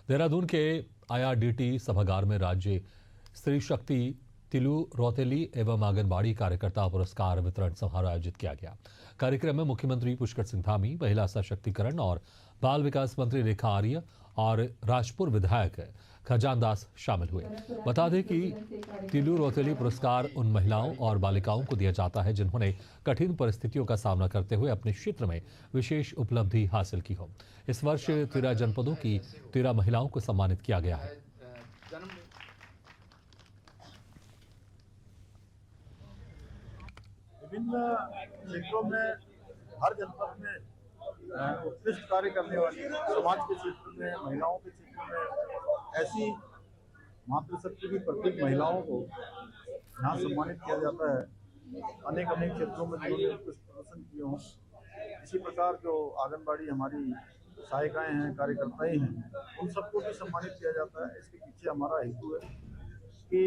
देहरादून के IRDT सभागार में राज्य स्त्री शक्ति तिलू रौतेली एवं आंगनबाड़ी कार्यकर्ता पुरस्कार वितरण समारोह आयोजित किया गया। कार्यक्रम में मुख्यमंत्री पुष्कर सिंह धामी, महिला सशक्तिकरण और बाल विकास मंत्री रेखा आर्य और राजपुर विधायक खजान दास शामिल हुए। बता दें कि तिलू रौतेली पुरस्कार उन महिलाओं और बालिकाओं को दिया जाता है जिन्होंने कठिन परिस्थितियों का सामना करते हुए अपने क्षेत्र में विशेष उपलब्धि हासिल की हो। इस वर्ष 13 जनपदों की 13 महिलाओं को सम्मानित किया गया है। विभिन्न क्षेत्रों में हर जनपद में उत्कृष्ट कार्य करने वाली समाज के क्षेत्र में, महिलाओं के क्षेत्र में ऐसी मातृशक्ति की प्रतीक महिलाओं को यहाँ सम्मानित किया जाता है। अनेक क्षेत्रों में जिन्होंने उत्कृष्ट प्रदर्शन किए हों। इसी प्रकार जो आंगनबाड़ी हमारी सहायिकाएं हैं, कार्यकर्ताएं हैं, उन सबको भी सम्मानित किया जाता है। इसके पीछे हमारा हेतु है कि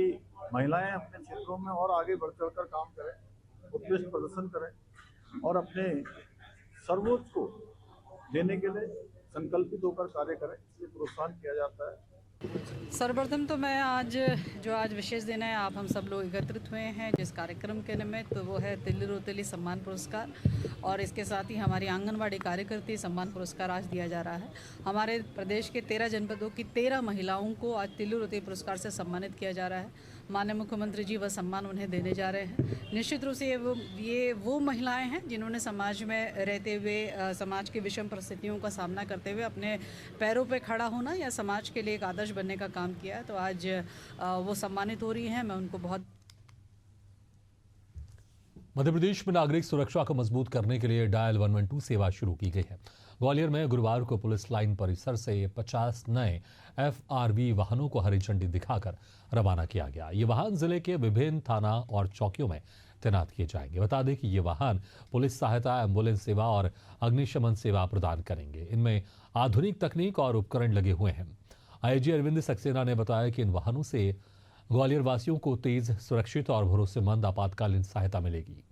महिलाएं अपने क्षेत्रों में और आगे बढ़ चढ़ कर काम करें, उत्कृष्ट प्रदर्शन करें और अपने सर्वोच्च को देने के लिए संकल्पित होकर कार्य करें, इसलिए प्रोत्साहन किया जाता है। सर्वप्रथम तो मैं आज विशेष दिन है, आप हम सब लोग एकत्रित हुए हैं जिस कार्यक्रम के निमित्त, तो वो है तिलू रौतेली सम्मान पुरस्कार और इसके साथ ही हमारी आंगनबाड़ी कार्यकर्ती सम्मान पुरस्कार आज दिया जा रहा है। हमारे प्रदेश के 13 जनपदों की 13 महिलाओं को आज तिलू रौतेली पुरस्कार से सम्मानित किया जा रहा है। माननीय मुख्यमंत्री जी वह सम्मान उन्हें देने जा रहे हैं। निश्चित रूप से ये वो महिलाएं हैं जिन्होंने समाज में रहते हुए समाज की विषम परिस्थितियों का सामना करते हुए अपने पैरों पे खड़ा होना या समाज के लिए एक आदर्श बनने का काम किया है। तो आज वो सम्मानित हो रही हैं, मैं उनको बहुत। मध्य प्रदेश में नागरिक सुरक्षा को मजबूत करने के लिए डायल 112 सेवा शुरू की गई है। ग्वालियर में गुरुवार को पुलिस लाइन परिसर से 50 नए FRV वाहनों को हरी झंडी दिखाकर रवाना किया गया। ये वाहन जिले के विभिन्न थाना और चौकियों में तैनात किए जाएंगे। बता दें कि ये वाहन पुलिस सहायता, एम्बुलेंस सेवा और अग्निशमन सेवा प्रदान करेंगे। इनमें आधुनिक तकनीक और उपकरण लगे हुए हैं। IG अरविंद सक्सेना ने बताया कि इन वाहनों से ग्वालियर वासियों को तेज, सुरक्षित और भरोसेमंद आपातकालीन सहायता मिलेगी।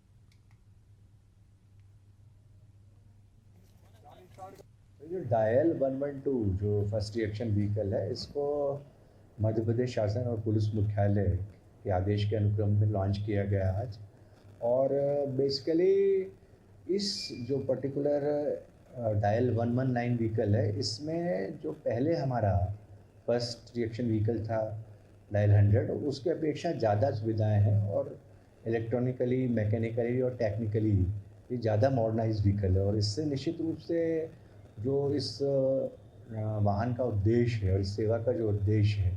जो डायल 112 जो फर्स्ट रिएक्शन व्हीकल है, इसको मध्य प्रदेश शासन और पुलिस मुख्यालय के आदेश के अनुक्रम में लॉन्च किया गया आज। और बेसिकली इस जो पर्टिकुलर डायल 119 व्हीकल है, इसमें जो पहले हमारा फर्स्ट रिएक्शन व्हीकल था डायल 100, उसके अपेक्षा ज़्यादा सुविधाएं हैं और इलेक्ट्रॉनिकली, मैकेनिकली और टेक्निकली ये ज़्यादा मॉडर्नाइज व्हीकल है। और इससे निश्चित रूप से जो इस वाहन का उद्देश्य है और इस सेवा का जो उद्देश्य है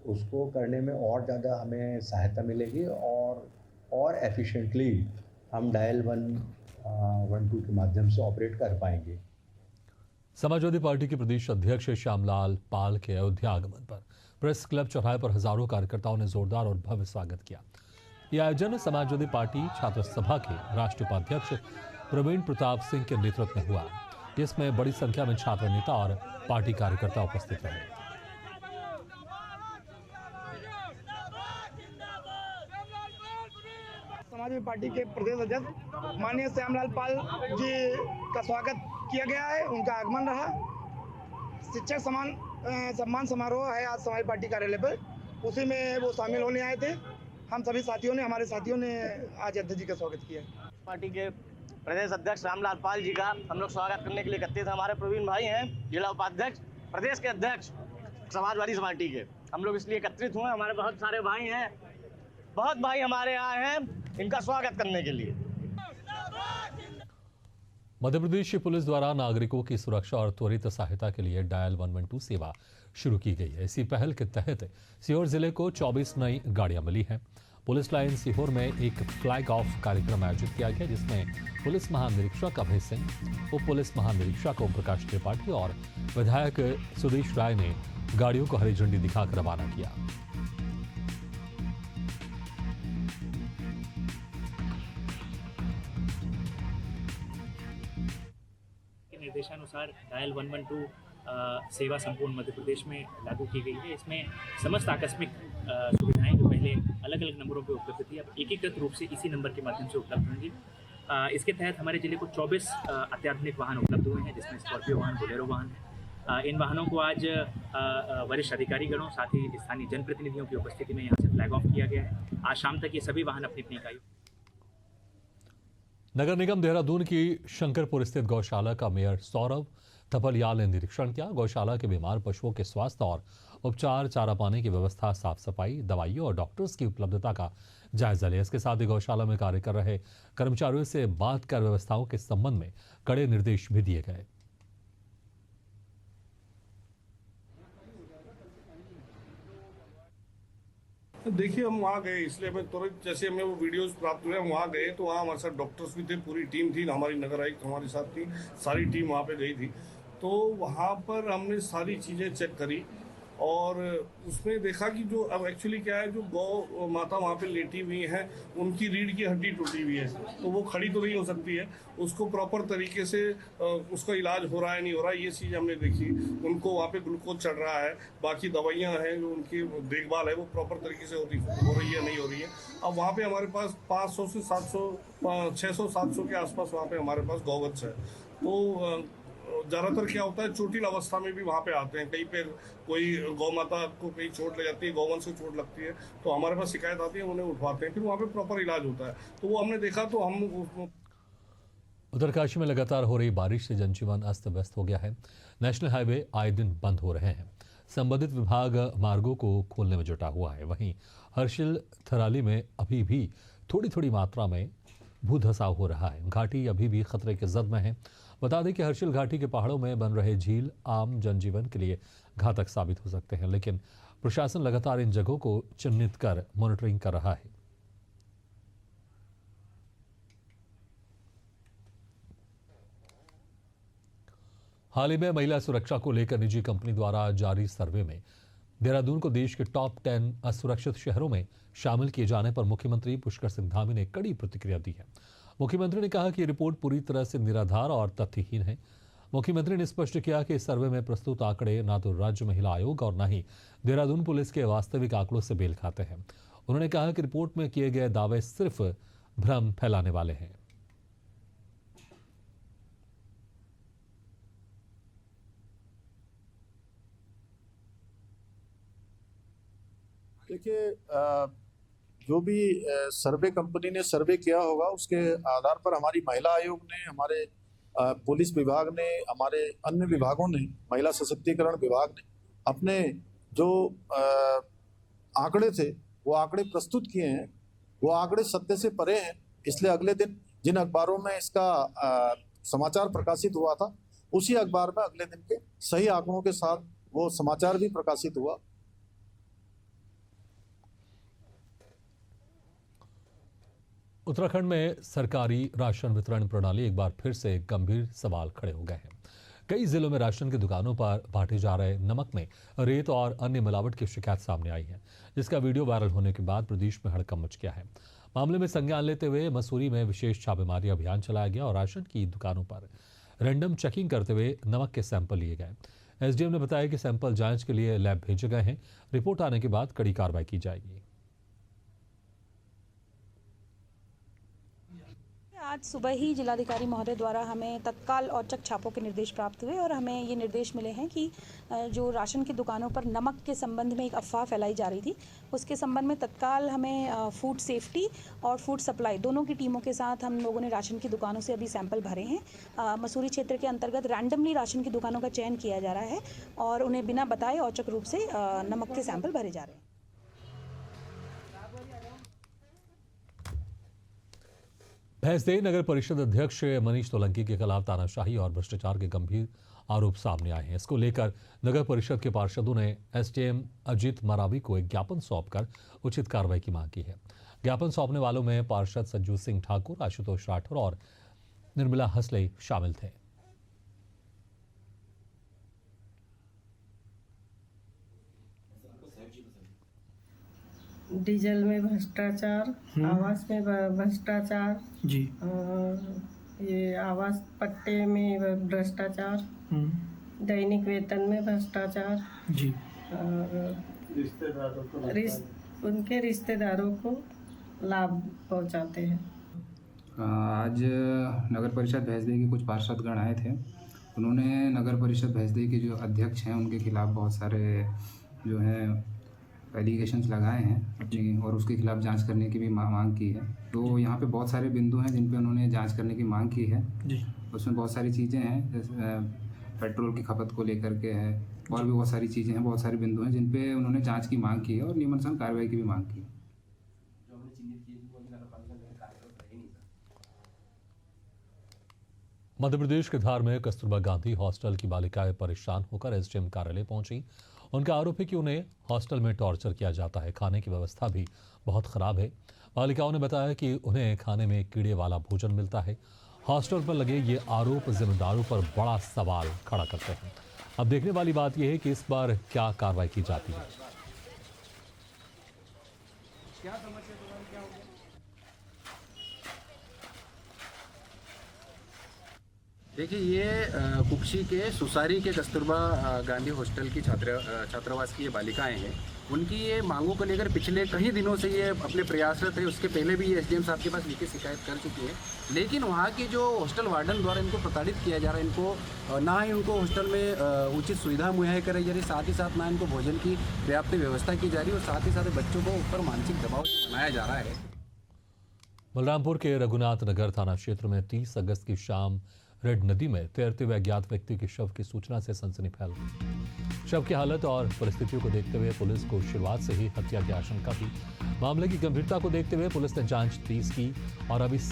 उसको करने में और ज़्यादा हमें सहायता मिलेगी और एफिशिएंटली हम डायल 112 के माध्यम से ऑपरेट कर पाएंगे। समाजवादी पार्टी के प्रदेश अध्यक्ष श्यामलाल पाल के अयोध्या आगमन पर प्रेस क्लब चौराहे पर हजारों कार्यकर्ताओं ने जोरदार और भव्य स्वागत किया। यह आयोजन समाजवादी पार्टी छात्र सभा के राष्ट्रीय उपाध्यक्ष प्रवीण प्रताप सिंह के नेतृत्व में हुआ, जिसमें बड़ी संख्या में छात्र नेता और पार्टी कार्यकर्ता उपस्थित रहे। समाजवादी पार्टी के प्रदेश अध्यक्ष माननीय श्यामलाल पाल जी का स्वागत किया गया है, उनका आगमन रहा। शिक्षक सम्मान समारोह है आज समाजवादी पार्टी कार्यालय पर, उसी में वो शामिल होने आए थे। हम सभी हमारे साथियों ने आज अध्यक्ष जी का स्वागत किया। पार्टी के प्रदेश अध्यक्ष रामलाल पाल जी का हम लोग स्वागत करने के लिए एकत्रित। हमारे प्रवीण भाई हैं जिला उपाध्यक्ष, प्रदेश के अध्यक्ष समाजवादी पार्टी के, हम लोग इसलिए एकत्रित हुए। हमारे बहुत सारे भाई हैं, बहुत भाई हमारे आए हैं इनका स्वागत करने के लिए। मध्य प्रदेश पुलिस द्वारा नागरिकों की सुरक्षा और त्वरित सहायता के लिए डायल 112 सेवा शुरू की गई है। इसी पहल के तहत सीहोर जिले को 24 नई गाड़ियां मिली हैं। पुलिस लाइन सीहोर में एक फ्लैग ऑफ कार्यक्रम आयोजित किया गया, जिसमें पुलिस महानिरीक्षक अभय सिंह, उप पुलिस महानिरीक्षक ओम प्रकाश त्रिपाठी और विधायक सुदेश राय ने गाड़ियों को हरी झंडी दिखाकर रवाना किया। निर्देशानुसार डायल 112 सेवा संपूर्ण मध्य प्रदेश में लागू की गई है। इसमें समस्त आकस्मिक सुविधाएं जो पहले अलग अलग नंबरों पर उपलब्ध थी, अब एकीकृत रूप से इसी नंबर के माध्यम से उपलब्ध होंगी। इसके तहत हमारे जिले को 24 अत्याधुनिक वाहन उपलब्ध हुए हैं, जिसमें स्कॉर्पियो वाहन, बोलेरो वाहन इन वाहनों को आज वरिष्ठ अधिकारीगणों साथ ही स्थानीय जनप्रतिनिधियों की उपस्थिति में यहाँ से फ्लैग ऑफ किया गया है। आज शाम तक ये सभी वाहन अपनी अपनी इकाई। नगर निगम देहरादून की शंकरपुर स्थित गौशाला का मेयर सौरभ थपलियाल ने निरीक्षण किया। गौशाला के बीमार पशुओं के स्वास्थ्य और उपचार, चारा पानी की व्यवस्था, साफ सफाई, दवाइयों और डॉक्टर्स की उपलब्धता का जायजा लिया। इसके साथ ही गौशाला में कार्य कर रहे कर्मचारियों से बात कर व्यवस्थाओं के संबंध में कड़े निर्देश भी दिए गए। देखिए, हम वहाँ गए, इसलिए हमें तुरंत जैसे हमें वो वीडियोस प्राप्त हुए, हम वहाँ गए तो वहाँ हमारे साथ डॉक्टर्स भी थे, पूरी टीम थी, हमारी नगर आयुक्त हमारे साथ थी, सारी टीम वहाँ पे गई थी। तो वहाँ पर हमने सारी चीज़ें चेक करी और उसमें देखा कि जो अब एक्चुअली क्या है, जो गौ माता वहाँ पे लेटी हुई हैं, उनकी रीढ़ की हड्डी टूटी हुई है, तो वो खड़ी तो नहीं हो सकती है। उसको प्रॉपर तरीके से उसका इलाज हो रहा है नहीं हो रहा है, ये चीज़ हमने देखी। उनको वहाँ पे ग्लूकोज चढ़ रहा है, बाकी दवाइयाँ हैं जो उनकी देखभाल है वो प्रॉपर तरीके से हो रही है नहीं हो रही है। अब वहाँ पे हमारे पास 500 से 700 600-700 के आसपास वहाँ पे हमारे पास गौवत्स है। तो ज़्यादातर क्या होता है, चोटिल अवस्था में भी वहाँ पे आते हैं। कहीं पे कोई गौ माता को कहीं चोट लग जाती है, गौवंश को चोट लगती है, तो हमारे पास शिकायत आती है, उन्हें उठवाते हैं, फिर वहाँ पे प्रॉपर इलाज होता है। तो वो हमने देखा तो हम उत्तरकाशी में लगातार हो रही बारिश से जनजीवन अस्त व्यस्त हो गया है। नेशनल हाईवे आए दिन बंद हो रहे हैं। संबंधित विभाग मार्गों को खोलने में जुटा हुआ है। वहीं हर्षिल थराली में अभी भी थोड़ी थोड़ी मात्रा में भूधसाव हो रहा है। घाटी अभी भी खतरे के जद में है। बता दें कि हर्षिल घाटी के पहाड़ों में बन रहे झील आम जनजीवन के लिए घातक साबित हो सकते हैं, लेकिन प्रशासन लगातार इन जगहों को चिन्हित कर मॉनिटरिंग कर रहा है। हाल ही में महिला सुरक्षा को लेकर निजी कंपनी द्वारा जारी सर्वे में देहरादून को देश के टॉप 10 असुरक्षित शहरों में शामिल किए जाने पर मुख्यमंत्री पुष्कर सिंह धामी ने कड़ी प्रतिक्रिया दी है। मुख्यमंत्री ने कहा कि ये रिपोर्ट पूरी तरह से निराधार और तथ्यहीन है। मुख्यमंत्री ने स्पष्ट किया कि इस सर्वे में प्रस्तुत आंकड़े न तो राज्य महिला आयोग और न ही देहरादून पुलिस के वास्तविक आंकड़ों से मेल खाते हैं। उन्होंने कहा कि रिपोर्ट में किए गए दावे सिर्फ भ्रम फैलाने वाले हैं। देखिए, जो भी सर्वे कंपनी ने सर्वे किया होगा उसके आधार पर हमारी महिला आयोग ने, हमारे पुलिस विभाग ने, हमारे अन्य विभागों ने, महिला सशक्तिकरण विभाग ने अपने जो आंकड़े थे वो आंकड़े प्रस्तुत किए हैं। वो आंकड़े सत्य से परे हैं। इसलिए अगले दिन जिन अखबारों में इसका समाचार प्रकाशित हुआ था, उसी अखबार में अगले दिन के सही आंकड़ों के साथ वो समाचार भी प्रकाशित हुआ। उत्तराखंड में सरकारी राशन वितरण प्रणाली एक बार फिर से गंभीर सवाल खड़े हो गए हैं। कई जिलों में राशन की दुकानों पर बांटे जा रहे नमक में रेत और अन्य मिलावट की शिकायत सामने आई है, जिसका वीडियो वायरल होने के बाद प्रदेश में हड़कंप मच गया है। मामले में संज्ञान लेते हुए मसूरी में विशेष छापेमारी अभियान चलाया गया और राशन की दुकानों पर रैंडम चेकिंग करते हुए नमक के सैंपल लिए गए। एसडीएम ने बताया कि सैंपल जांच के लिए लैब भेजे गए हैं। रिपोर्ट आने के बाद कड़ी कार्रवाई की जाएगी। आज सुबह ही जिलाधिकारी महोदय द्वारा हमें तत्काल औचक छापों के निर्देश प्राप्त हुए और हमें ये निर्देश मिले हैं कि जो राशन की दुकानों पर नमक के संबंध में एक अफवाह फैलाई जा रही थी, उसके संबंध में तत्काल हमें फूड सेफ्टी और फूड सप्लाई दोनों की टीमों के साथ हम लोगों ने राशन की दुकानों से अभी सैंपल भरे हैं। मसूरी क्षेत्र के अंतर्गत रैंडमली राशन की दुकानों का चयन किया जा रहा है और उन्हें बिना बताए औचक रूप से नमक के सैंपल भरे जा रहे हैं। भैंसदेही नगर परिषद अध्यक्ष मनीष सोलंकी के खिलाफ तानाशाही और भ्रष्टाचार के गंभीर आरोप सामने आए हैं। इसको लेकर नगर परिषद के पार्षदों ने एसडीएम अजीत मरावी को एक ज्ञापन सौंपकर उचित कार्रवाई की मांग की है। ज्ञापन सौंपने वालों में पार्षद सज्जू सिंह ठाकुर, आशुतोष राठौर और निर्मला हसले शामिल थे। डीजल में भ्रष्टाचार, आवास में भ्रष्टाचार जी, ये आवास पट्टे में भ्रष्टाचार, दैनिक वेतन में भ्रष्टाचार जी, और उनके रिश्तेदारों को लाभ पहुंचाते हैं। आज नगर परिषद भैंसदेही के कुछ पार्षदगण आए थे उन्होंने नगर परिषद भैंसदेही के जो अध्यक्ष हैं उनके खिलाफ़ बहुत सारे जो हैं एलिगेशंस लगाए हैं अपनी, और उसके खिलाफ़ जांच करने की भी मांग की है। तो यहाँ पे बहुत सारे बिंदु हैं जिन पे उन्होंने जांच करने की मांग की है जी। उसमें बहुत सारी चीज़ें हैं, जैसे पेट्रोल की खपत को लेकर के है, और भी बहुत सारी चीज़ें हैं, बहुत सारे बिंदु हैं जिन पे उन्होंने जांच की मांग की है और नियमानुसार कार्रवाई की भी मांग की है। मध्य प्रदेश के धार में कस्तूरबा गांधी हॉस्टल की बालिकाएं परेशान होकर एसडीएम कार्यालय पहुंची। उनका आरोप है कि उन्हें हॉस्टल में टॉर्चर किया जाता है, खाने की व्यवस्था भी बहुत खराब है। बालिकाओं ने बताया कि उन्हें खाने में कीड़े वाला भोजन मिलता है। हॉस्टल पर लगे ये आरोप जिम्मेदारों पर बड़ा सवाल खड़ा करते हैं। अब देखने वाली बात यह है कि इस बार क्या कार्रवाई की जाती है। देखिए, ये कुक्षी के सुसारी के कस्तूरबा गांधी हॉस्टल की छात्रावास की ये बालिकाएं हैं। उनकी ये मांगों को लेकर पिछले कई दिनों से ये अपने प्रयासरत है। उसके पहले भी ये एसडीएम साहब के पास लिखित शिकायत कर चुकी है, लेकिन वहाँ की जो हॉस्टल वार्डन द्वारा इनको प्रताड़ित किया जा रहा है, इनको ना ही उनको हॉस्टल में उचित सुविधा मुहैया कराई जा रही, साथ ही साथ ना इनको भोजन की पर्याप्त व्यवस्था की जा रही, और साथ ही साथ बच्चों को ऊपर मानसिक दबाव बनाया जा रहा है। बलरामपुर के रघुनाथ नगर थाना क्षेत्र में 30 अगस्त की शाम रेड नदी में तैरते हुए अज्ञात व्यक्ति के शव की सूचना से सनसनी फैल गई। शव की हालत और परिस्थितियों को देखते हुए पुलिस को शुरुआत से ही हत्या की आशंका थी। मामले की गंभीरता को देखते हुए पुलिस ने जांच तेज की और अब इस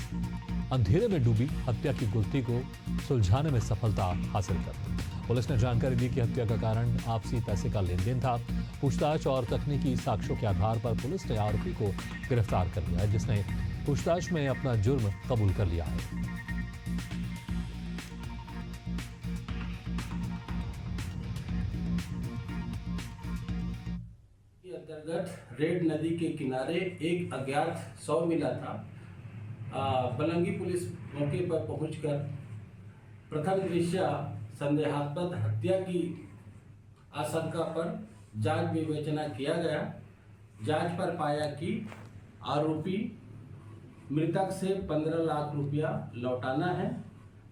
अंधेरे में डूबी हत्या की गुत्थी को सुलझाने में सफलता हासिल कर ली। पुलिस ने जानकारी दी कि हत्या का कारण आपसी पैसे का लेन देन था। पूछताछ और तकनीकी साक्ष्यों के आधार पर पुलिस ने आरोपी को गिरफ्तार कर लिया है, जिसने पूछताछ में अपना जुर्म कबूल कर लिया है। अंतर्गत रेड नदी के किनारे एक अज्ञात शव मिला था। बलंगी पुलिस मौके पर पहुंचकर प्रथम दृष्टया संदेहास्पद हत्या की आशंका पर जांच विवेचना किया गया। जांच पर पाया कि आरोपी मृतक से 15 लाख रुपया लौटाना है,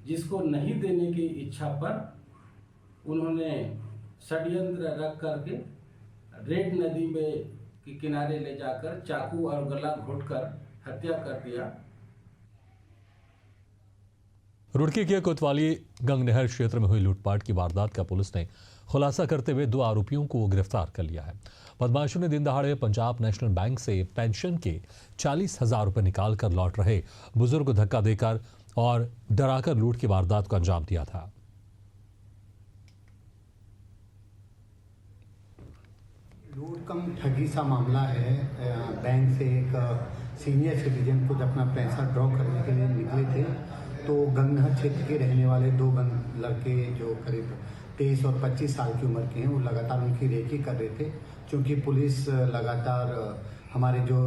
जिसको नहीं देने की इच्छा पर उन्होंने षड्यंत्र रख करके रेड नदी में के किनारे ले जाकर चाकू और गला घोंटकर हत्या कर दिया। रुड़की के कोतवाली गंग नहर क्षेत्र में हुई लूटपाट की वारदात का पुलिस ने खुलासा करते हुए 2 आरोपियों को गिरफ्तार कर लिया है। बदमाशों ने दिन दहाड़े पंजाब नेशनल बैंक से पेंशन के 40,000 रुपए निकाल कर लौट रहे बुजुर्ग को धक्का देकर और डराकर लूट की वारदात को अंजाम दिया था। लूट कम ठगी सा मामला है। बैंक से एक सीनियर सिटीजन को अपना पैसा ड्रॉ करने के लिए निकले थे, तो गंगनहर क्षेत्र के रहने वाले 2 लड़के जो करीब 23 और 25 साल की उम्र के हैं, वो लगातार उनकी रेकी कर रहे थे। क्योंकि पुलिस लगातार हमारे जो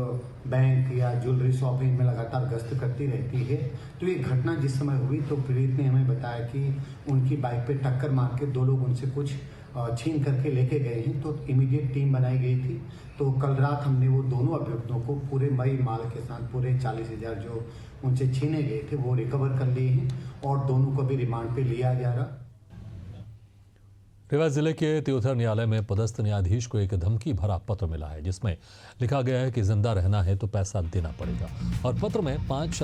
बैंक या ज्वेलरी शॉप है इनमें लगातार गश्त करती रहती है, तो ये घटना जिस समय हुई तो पीड़ित ने हमें बताया कि उनकी बाइक पे टक्कर मार के 2 लोग उनसे कुछ छीन करके लेके गए हैं। तो इमीडिएट टीम बनाई गई थी। तो कल रात हमने वो दोनों अभियुक्तों को पूरे मई माल के साथ पूरे 40,000 जो उनसे छीने गए थे वो रिकवर कर लिए हैं, और दोनों को भी रिमांड पे लिया जा रहा। रीवा जिले के त्योथर न्यायालय में पदस्थ न्यायाधीश को एक धमकी भरा पत्र मिला है, जिसमें लिखा गया है कि जिंदा रहना है तो पैसा देना पड़ेगा, और पत्र में 5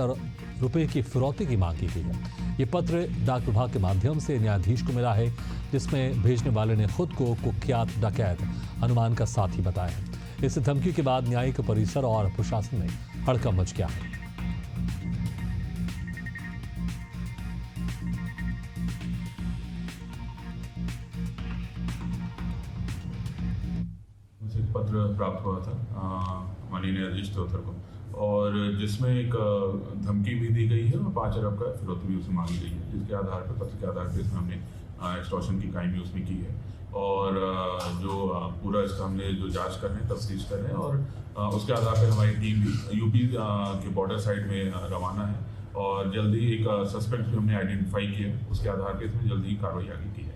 रुपए की फिरौती की मांग की गई है। ये पत्र डाक विभाग के माध्यम से न्यायाधीश को मिला है, जिसमें भेजने वाले ने खुद को कुख्यात डकैत हनुमान का साथी बताया है। इस धमकी के बाद न्यायिक परिसर और प्रशासन में हड़कंप मच गया है। पत्र प्राप्त हुआ था माननीय न्यायाधीश त्योथर को, और जिसमें एक धमकी भी दी गई है और 5 अरब का फिरौती भी उससे मांगी गई है, जिसके आधार पर पत्र के आधार पर इसमें हमने एक्सटॉर्शन की कायमी उसमें की है। और जो पूरा इसका हमने जो जांच कर रहे हैं, तफ्तीश कर रहे हैं, और उसके आधार पर हमारी टीम भी यूपी के बॉर्डर साइड में रवाना है, और जल्दी एक सस्पेक्ट भी हमने आइडेंटिफाई किया, उसके आधार पर इसमें जल्दी ही कार्रवाई आगे की है।